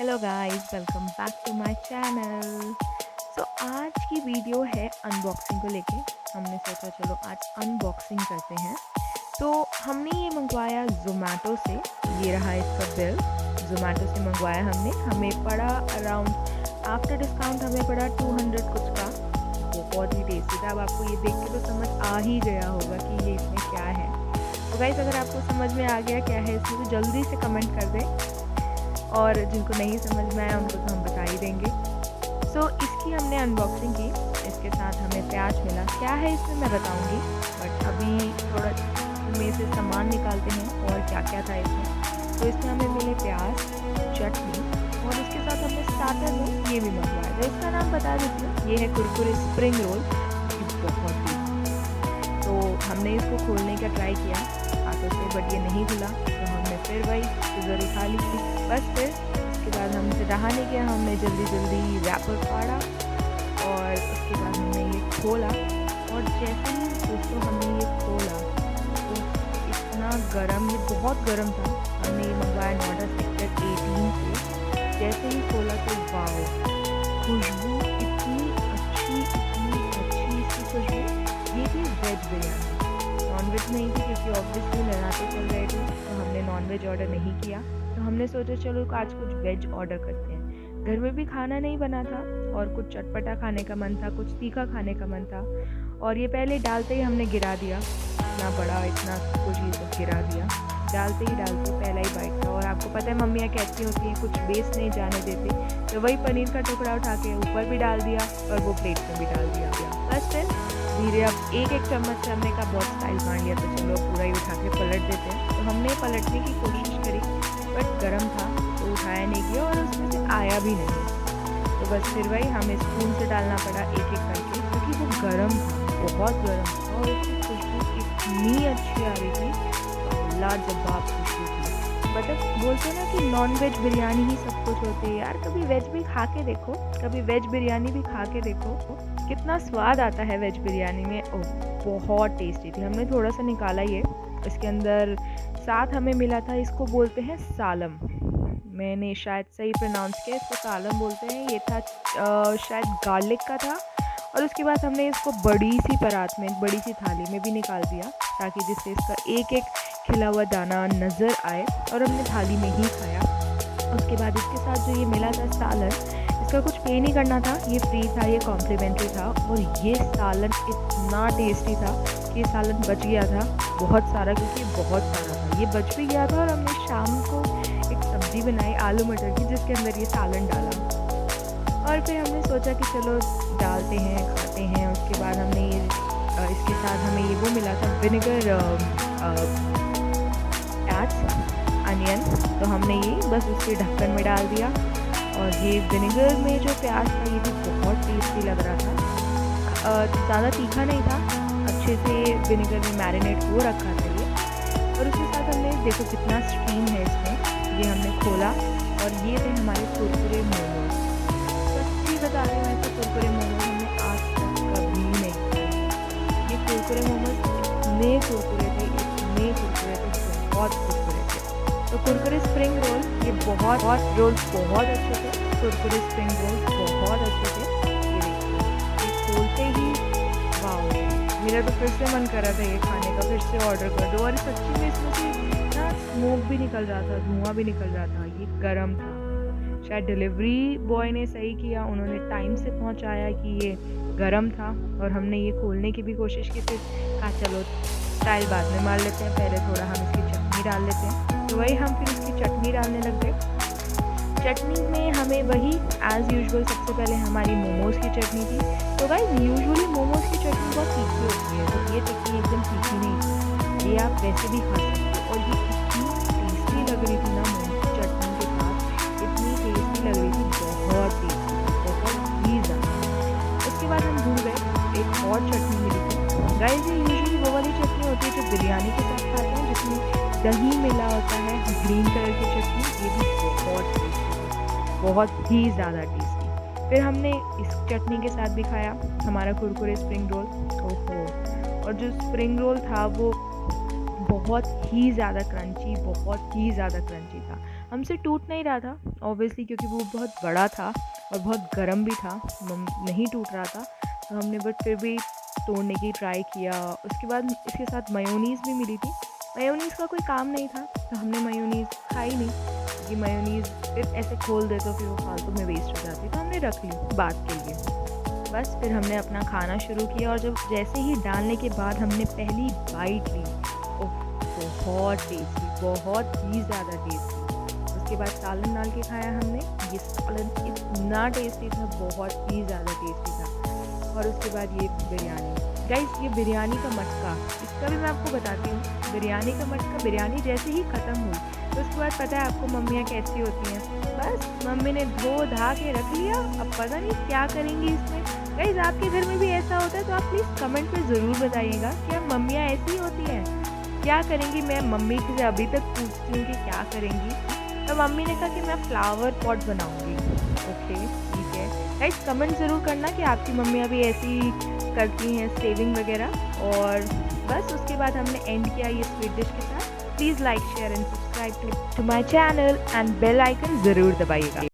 Hello guys, welcome back to my channel. आज की video है अनबॉक्सिंग को लेके। हमने सोचा चलो आज अनबॉक्सिंग करते हैं। तो हमने ये मंगवाया ज़ोमैटो से। ये रहा इसका बिल। ज़ोमैटो से मंगवाया हमने। हमें पड़ा अराउंड आफ्टर डिस्काउंट हमें पड़ा 200 कुछ का। बहुत ही टेस्टी था। अब आपको ये देख के तो समझ आ ही गया होगा कि ये इसमें क्या है। तो गाइस, अगर आपको समझ में आ गया क्या है इसमें तो जल्दी से कमेंट कर दें, और जिनको नहीं समझ में आया उनको तो हम बता ही देंगे। इसकी हमने अनबॉक्सिंग की। इसके साथ हमें प्याज मिला। क्या है इसमें मैं बताऊंगी, बट अभी थोड़ा इसमें से सामान निकालते हैं और क्या क्या था इसमें। तो इसमें हमें मिले प्याज, चटनी, और इसके साथ हमने स्टार्टर में ये भी मंगवाया था। इसका नाम बता देती हूँ, ये है कुरकुरे स्प्रिंग रोल। बहुत ही तो हमने इसको खोलने का ट्राई किया हाथों से, बट ये नहीं खुला। तो हमने फिर वही सीजर उठा ली थी। बस फिर उसके बाद हमसे रहा नहीं गया, हमने जल्दी जल्दी रैपर फाड़ा और उसके बाद हमने ये खोला। और जैसे ही दोस्तों हमने ये खोला तो इतना गर्म, ये बहुत गर्म था। हमने ये मंगवाया नोएडा सेक्टर 18 से। जैसे ही खोला तो वाओ, खुशबू इतनी अच्छी इसकी खुशबू। ये थी वेज बिरयानी, नॉनवेज नहीं थी, क्योंकि ऑब्वियसली नवरात्रि चल रहे थे तो हमने नॉनवेज ऑर्डर नहीं किया। तो हमने सोचा चलो आज कुछ वेज ऑर्डर करते हैं। घर में भी खाना नहीं बना था और कुछ चटपटा खाने का मन था, कुछ तीखा खाने का मन था। और ये पहले डालते ही हमने गिरा दिया, इतना बड़ा इतना कुछ ये सब गिरा दिया। डालते पहला ही बाइट था। और आपको पता है मम्मियाँ कैसी होती हैं, कुछ वेस्ट नहीं जाने देती। तो वही पनीर का टुकड़ा उठा के ऊपर भी डाल दिया और वो प्लेट में भी डाल दिया। बस फिर धीरे अब एक चम्मच से हमने का बहुत स्टाइल मार लिया, तो चलो पूरा ही उठा के पलट देते हैं। तो हमने पलटने की कोशिश करी, बट गर्म था तो उठाया नहीं गया और उसमें से आया भी नहीं। तो बस फिर वही हमें स्पून से डालना पड़ा एक करके, क्योंकि वो गर्म था, बहुत गर्म था। और उसकी खुशबू इतनी अच्छी आ रही थी, लाजवाब खुशबू थी। बट बोलते ना कि नॉन वेज बिरयानी ही सब कुछ होती है यार। कभी वेज भी खा के देखो, कभी वेज बिरयानी भी खा के देखो, कितना स्वाद आता है वेज बिरयानी में। ओह, बहुत टेस्टी थी। हमने थोड़ा सा निकाला ये। इसके अंदर साथ हमें मिला था, इसको बोलते हैं सालम। मैंने शायद सही प्रोनाउंस किया, इसको सालम बोलते हैं। ये था शायद गार्लिक का था। और उसके बाद हमने इसको बड़ी सी परात में, बड़ी सी थाली में भी निकाल दिया, ताकि जिससे इसका एक खिला हुआ दाना नज़र आए। और हमने थाली में ही खाया। उसके बाद इसके साथ जो ये मिला था सालन, इसका कुछ पे नहीं करना था, ये फ्री था, ये कॉम्प्लीमेंट्री था। और ये सालन इतना टेस्टी था कि ये सालन बच गया था बहुत सारा, क्योंकि बहुत सारा था, ये बच भी गया था। और हमने शाम को एक सब्ज़ी बनाई आलू मटर की, जिसके अंदर ये सालन डाला। और फिर हमने सोचा कि चलो डालते हैं, खाते हैं। उसके बाद हमने ये इसके साथ हमें ये वो मिला था विनेगर, प्याज, अनियन। तो हमने ये बस उसके ढक्कन में डाल दिया। और ये विनेगर में जो प्याज था ये भी बहुत टेस्टी लग रहा था। ज़्यादा तीखा नहीं था, अच्छे से विनेगर में मैरिनेट हो रखा था ये। और उसके साथ हमने देखो कितना स्टीम है इसमें। ये हमने खोला और ये थे हमारे कुरकुरे मोमोज। सच्ची बता रही हूँ, ऐसे कुरकुरे मोमोज हमने आज तक कभी नहीं खाए। ये कुरकुरे मोमोज इतने कुरकुरे थे, बहुत कुरकुरे थे। तो कुरकुरे स्प्रिंग रोल, ये बहुत रोल्स बहुत अच्छे थे। कुरकुरे स्प्रिंग रोल्स बहुत अच्छे थे। ये देखिए, ये खोलते ही वाओ, मेरा तो फिर से मन कर रहा था ये खाने का, फिर से ऑर्डर कर दो। और सच्ची में इसमें से ना स्मोक भी निकल रहा था, धुआं भी निकल रहा था। ये गर्म था। शायद डिलीवरी बॉय ने सही किया, उन्होंने टाइम से पहुंचाया कि ये गर्म था। और हमने ये खोलने की भी कोशिश की, फिर कहा चलो स्टाइल बाद में मार लेते हैं, पहले थोड़ा हम इसकी चटनी डाल लेते हैं। तो वही हम फिर इसकी चटनी डालने लग गए। चटनी में हमें वही एज़ यूजुअल सबसे पहले हमारी मोमोज़ की चटनी थी। तो गाइस, यूजुअली मोमोज़ की चटनी बहुत तीखी होती है, तो ये चटनी एकदम तीखी नहीं थी। ये आप वैसे भी खा सकते हो। और ये इतनी टेस्टी लग रही थी ना, मोमोज़ की चटनी के साथ इतनी टेस्टी लग रही थी, बहुत टेस्टी, बहुत ही ज़्यादा। उसके बाद हम भूल गए एक और चटनी मिली थी। गाइस, ये यूजुअली वो वाली चटनी होती है जो बिरयानी के साथ खाते हैं, जिसमें दही मिला होता है, ग्रीन कलर की चटनी। ये भी बहुत टेस्टी, बहुत ही ज़्यादा टेस्टी। फिर हमने इस चटनी के साथ भी खाया हमारा कुरकुरे स्प्रिंग रोल। ओहो, और जो स्प्रिंग रोल था वो बहुत ही ज़्यादा क्रंची था। हमसे टूट नहीं रहा था ऑब्वियसली, क्योंकि वो बहुत बड़ा था और बहुत गर्म भी था, नहीं टूट रहा था। तो हमने बट फिर भी तोड़ने की ट्राई किया। उसके बाद इसके साथ मेयोनीज़ भी मिली थी। मेयोनीज़ का कोई काम नहीं था, तो हमने मेयोनीज़ खाई नहीं, क्योंकि मेयोनीज़ फिर ऐसे खोल दे तो फिर वो फालतू में वेस्ट हो जाती, तो हमने रख ली बाद के लिए। बस फिर हमने अपना खाना शुरू किया, और जब जैसे ही डालने के बाद हमने पहली बाइट ली, ओह! बहुत टेस्टी, बहुत ही ज़्यादा टेस्टी। उसके बाद सालन डाल के खाया हमने। ये सालन इतना टेस्टी था, बहुत ही ज़्यादा टेस्टी था। और उसके बाद ये बिरयानी। गाइस, ये बिरयानी का मटका, इसका भी मैं आपको बताती हूँ। बिरयानी का मटका, बिरयानी जैसे ही ख़त्म हुई तो उसके बाद पता है आपको मम्मियाँ कैसी होती हैं, बस मम्मी ने धो धा के रख लिया, अब पता नहीं क्या करेंगी इसमें। गाइस, आपके घर में भी ऐसा होता है तो आप प्लीज़ कमेंट में ज़रूर बताइएगा, क्या मम्मियाँ ऐसी होती हैं? क्या करेंगी? मैं मम्मी से अभी तक पूछती हूँ कि क्या करेंगी, तो मम्मी ने कहा कि मैं फ्लावर पॉट बनाऊँगी। ओके, ठीक है। गाइस, कमेंट ज़रूर करना कि आपकी मम्मियाँ भी ऐसी करती हैं सेविंग वगैरह। और बस उसके बाद हमने एंड किया ये स्वीट डिश के साथ। Please like, share and subscribe to my channel and bell icon ज़रूर दबाइएगा।